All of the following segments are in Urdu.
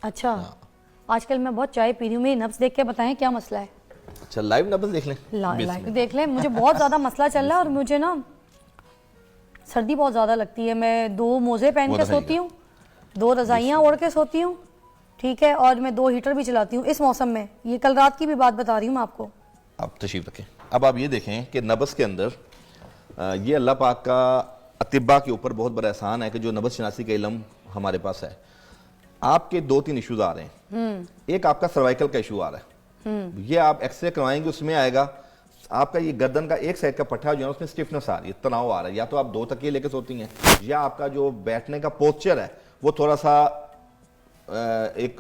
اچھا آج کل میں بہت چائے پی رہی ہوں, میری نبض دیکھ کے بتائیں کیا مسئلہ ہے. اچھا لائیو نبض دیکھ لیں, لائیو دیکھ لیں, مجھے بہت زیادہ مسئلہ چل رہا ہے اور مجھے نا سردی بہت زیادہ لگتی ہے. میں 2 موزے پہن کے سوتی ہوں, 2 رضائیاں اوڑھ کے سوتی ہوں, ٹھیک ہے, اور میں 2 ہیٹر بھی چلاتی ہوں اس موسم میں. یہ کل رات کی بھی بات بتا رہی ہوں میں آپ کو. آپ تشریف رکھیں. اب آپ یہ دیکھیں کہ نبض کے اندر یہ اللہ پاک کا اطباء کے اوپر بہت بڑا احسان ہے کہ جو نبض شناسی کا علم ہمارے پاس ہے. آپ کے 2-3 ایشوز آ رہے ہیں. ایک آپ کا سروائیکل کا ایشو آ رہا ہے, یہ آپ ایکس رے کروائیں گے, اس میں آئے گا آپ کا یہ گردن کا ایک سائڈ کا پٹھا جو ہے اس میں سٹفنس آ رہی ہے, تناؤ آ رہا ہے. یا تو آپ 2 تکیے لے کے سوتی ہیں, یا آپ کا جو بیٹھنے کا پوسچر ہے وہ تھوڑا سا ایک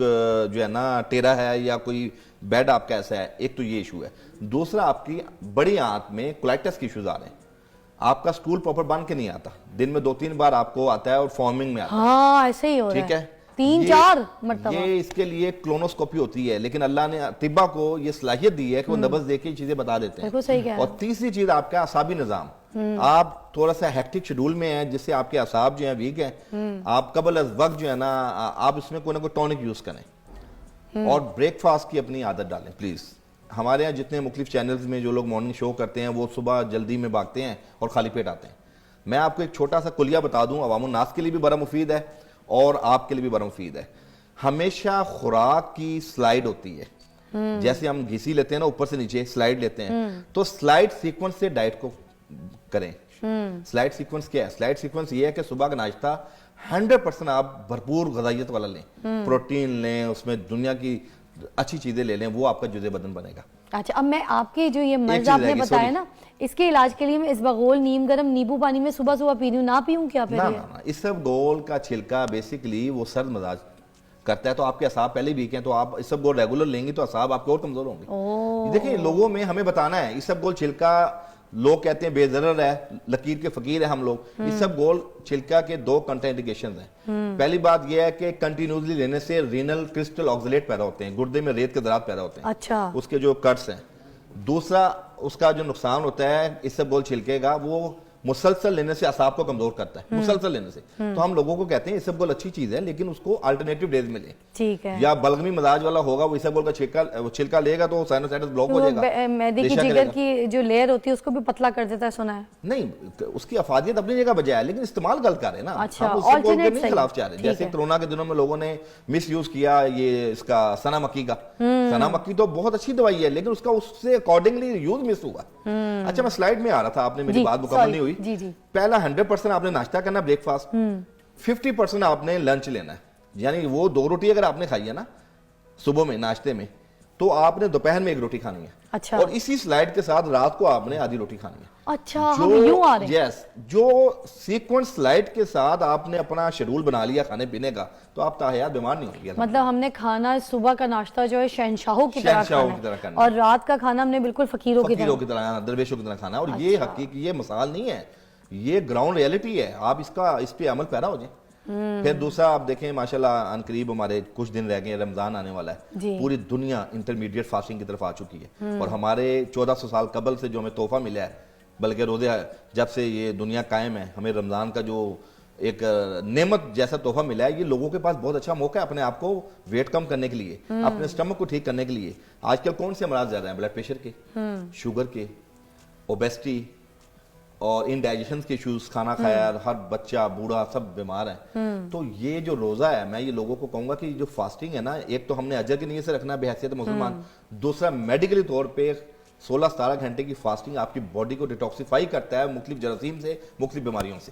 جو ہے نا ٹیرا ہے, یا کوئی بیڈ آپ کا ایسا ہے. ایک تو یہ ایشو ہے. دوسرا آپ کی بڑی آنت میں کولیٹس کے ایشوز آ رہے ہیں. آپ کا سٹول پراپر بن کے نہیں آتا, دن میں 2-3 بار آپ کو آتا ہے اور فارمنگ میں آتا ہے. ہاں ایسے ہی ہو رہا ہے, ٹھیک ہے, 3-4 مرتبہ. یہ اس کے لیے کلونوسکوپی ہوتی ہے, لیکن اللہ نے طباء کو یہ صلاحیت دی ہے کہ وہ نبض دیکھ کے چیزیں بتا دیتے ہیں. بالکل صحیح کہا. اور تیسری چیز آپ کا اعصابی نظام. آپ تھوڑا سا ہیکٹک شیڈول میں ہیں جس سے آپ کے اعصاب جو ہیں ویک ہیں. آپ قبل از وقت جو ہے نا آپ اس میں کوئی نہ کوئی ٹونک یوز کریں, اور بریک فاسٹ کی اپنی عادت ڈالیں پلیز. ہمارے یہاں جتنے مختلف چینلز میں جو لوگ مارننگ شو کرتے ہیں وہ صبح جلدی میں بھاگتے ہیں اور خالی پیٹ آتے ہیں. میں آپ کو ایک چھوٹا سا کلیہ بتا دوں, عوام الناس کے لیے بھی بڑا مفید ہے اور آپ کے لیے بھی بڑا مفید ہے. ہمیشہ خوراک کی سلائیڈ ہوتی ہے, جیسے ہم گھسی لیتے ہیں نا اوپر سے نیچے سلائیڈ لیتے ہیں, تو سلائیڈ سیکوینس سے ڈائٹ کو کریں. سلائیڈ سیکوینس کیا ہے؟ سلائیڈ سیکوینس یہ ہے کہ صبح کا ناشتہ 100% آپ بھرپور غذائیت والا لیں, پروٹین لیں, اس میں دنیا کی اچھی چیزیں لے لیں, وہ آپ کا جزء بدن بنے گا. اچھا اب میں آپ کی جو یہ مرض آپ نے بتایا نا, اس کے علاج کے لیے میں اسبغول نیم گرم نیبو پانی میں صبح پی رہی ہوں, نہ پیوں کیا پھر؟ نا اسبغول کا چھلکا بیسیکلی وہ سرد مزاج کرتا ہے, تو آپ کے اعصاب پہلے ویک ہیں, تو آپ اسبغول ریگولر لیں گی تو اعصاب آپ کے اور کمزور ہوں گے. دیکھیں لوگوں میں ہمیں بتانا ہے, اسبغول چھلکا لوگ کہتے ہیں بے ضرر ہے, لکیر کے فقیر ہے ہم لوگ. اسبغول چھلکا کے 2 کنٹرا انڈیکیشنز ہیں. پہلی بات یہ ہے کہ کنٹینیوسلی لینے سے رینل کرسٹل آکسیلیٹ پیدا ہوتے ہیں, گردے میں ریت کے ذرات پیدا ہوتے ہیں, اچھا اس کے جو کٹس ہیں. دوسرا اس کا جو نقصان ہوتا ہے اسبغول چھلکے کا, وہ مسلسل لینے سے اعصاب کو کمزور کرتا ہے, مسلسل لینے سے. تو ہم لوگوں کو کہتے ہیں اسبغول اچھی چیز ہے, لیکن اس کو الٹرنیٹیو ڈیز میں لیں. ٹھیک ہے. یا بلغمی مزاج والا ہوگا وہ اسبغول کا چھلکا لے گا تو سائنوسائٹس بلاک ہو جائے گا, معدے کی جگر کی جو لیئر ہوتی ہے اس کو بھی پتلا کر دیتا ہے, سنا ہے. نہیں اس کی افادیت اپنی جگہ بجائے, لیکن استعمال غلط کر رہے ہیں نا. اچھا ہم اسبغول کے نہیں خلاف چاہ رہے. جیسے کرونا کے دنوں میں لوگوں نے مس یوز کیا یہ اس کا سنا مکی کا. سنا مکی تو بہت اچھی دوائی ہے, لیکن اس کا اس سے اکارڈنگلی یوز مس ہوا. اچھا میں سلائیڈ میں آ رہا تھا, آپ نے میری بات مکمل نہیں ہوئی. پہلا 100% آپ نے ناشتہ کرنا بریک فاسٹ, 50% آپ نے لنچ لینا ہے. یعنی وہ 2 روٹی اگر آپ نے کھائی ہے نا صبح میں ناشتے میں, تو آپ نے دوپہر میں 1 روٹی کھانی ہے. اچھا. اور اسی سلائیڈ کے ساتھ رات کو آپ نے آدھی روٹی کھانی ہے. اچھا ہم یوں آ رہے ہیں. یس, جو سیکوینس سلائیڈ کے ساتھ آپ نے اپنا شیڈول بنا لیا کھانے پینے کا, تو آپ تاحیات بیمار نہیں ہوں گے. مطلب ہم نے کھانا صبح کا ناشتہ جو ہے شہنشاہوں کی طرح کھانا ہے, اور رات کا کھانا ہم نے بالکل فقیروں کی طرح درویشوں کی طرح کھانا. اور یہ حقیقی, یہ مثال نہیں ہے, یہ گراؤنڈ ریئلٹی ہے. آپ اس پہ عمل پیرا ہو جائیں. پھر دوسرا آپ دیکھیں ماشاءاللہ ان قریب ہمارے کچھ دن رہ گئے, رمضان آنے والا ہے. پوری دنیا انٹرمیڈیٹ فاسٹنگ کی طرف آ چکی ہے, اور ہمارے 1400 سال قبل سے جو ہمیں تحفہ ملا ہے, بلکہ روزے جب سے یہ دنیا قائم ہے, ہمیں رمضان کا جو ایک نعمت جیسا تحفہ ملا ہے, یہ لوگوں کے پاس بہت اچھا موقع ہے اپنے آپ کو ویٹ کم کرنے کے لیے, اپنے اسٹمک کو ٹھیک کرنے کے لیے. آج کل کون سے امراض زیادہ ہیں؟ بلڈ پریشر کے, شوگر کے, اوبیسٹی اور انڈائجیشن کے ایشوز, کھانا کھایا ہر بچہ بوڑھا سب بیمار ہیں. تو یہ جو روزہ ہے, میں یہ لوگوں کو کہوں گا کہ جو فاسٹنگ ہے نا, ایک تو ہم نے اجر کی نیت سے رکھنا بحیثیت مسلمان, دوسرا میڈیکلی طور پہ 16-17 گھنٹے کی فاسٹنگ آپ کی باڈی کو ڈیٹاکسیفائی کرتا ہے مختلف جراثیم سے, مختلف بیماریوں سے.